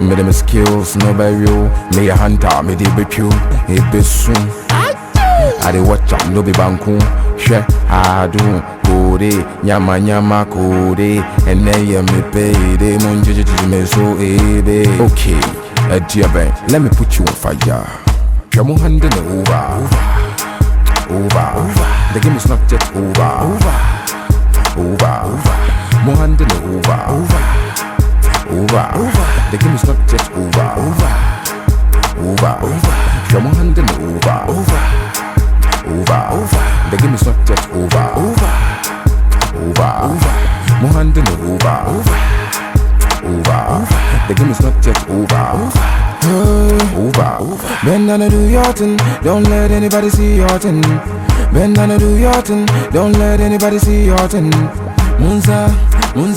Me them skills no by you. Me a hunter, me the beat you. It be soon. I dey watch out, no be banku. She I do kode, nyama nyama kode. And then you me pay de munji me so ebe. Okay, dear Ben, let me put you on fire. Come hand in the over. The game is not yet over. More hand in the over. The game is not yet over. Come hand in the over. The game is not yet over. More hand in the over. The game is not yet over. Bend down and do your thing. Don't let anybody see your thing. Bend down and do your thing. Don't let anybody see your thing. Munza. Your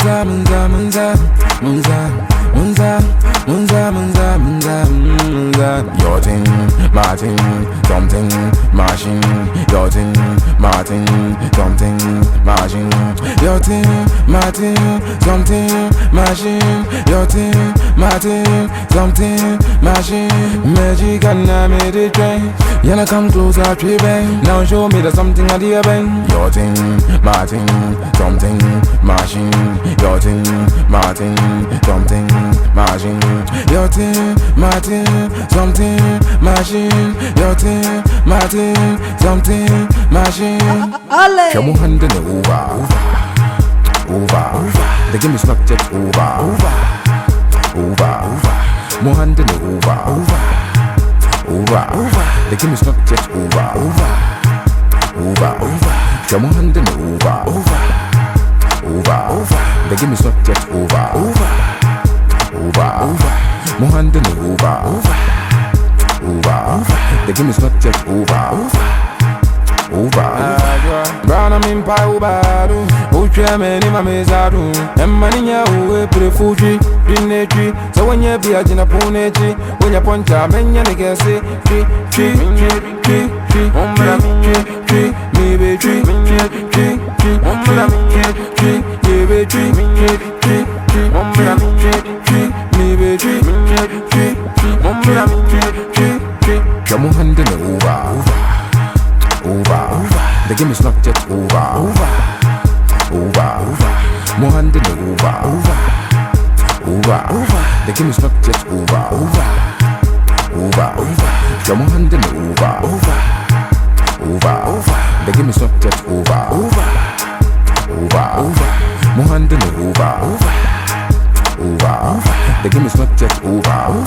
thing, my thing, something, machine. Your thing, my thing, something, machine. Your thing, my thing, something, machine. Your thing, my thing, something, machine. Magic and I made it train. Yana come closer, tree bang. Now show me the something I dear bang. Your thing, my thing, something, machine. Your thing, my thing, something, machine. Your thing, my thing, something, machine. Your thing, my thing, something, machine. Come on, hand in the over. The game is not yet over. More hand in the over. The game is not yet over. Come on, hand in the over. The game is not yet over. More hand in the over. The game is not yet over. Brown I'm in pie ubadu. Uche meni mamezadu. Emmaninya uwe prefuji. Tree. So when you be a jina punechi, when you punch a menya negasi. Tree. Me be tree. Come on, hand in the over. The game is not yet over. More hand in the over. The game is not yet over. Come on, hand in the over. The game is not yet over. More hand in the over. The game is not yet over.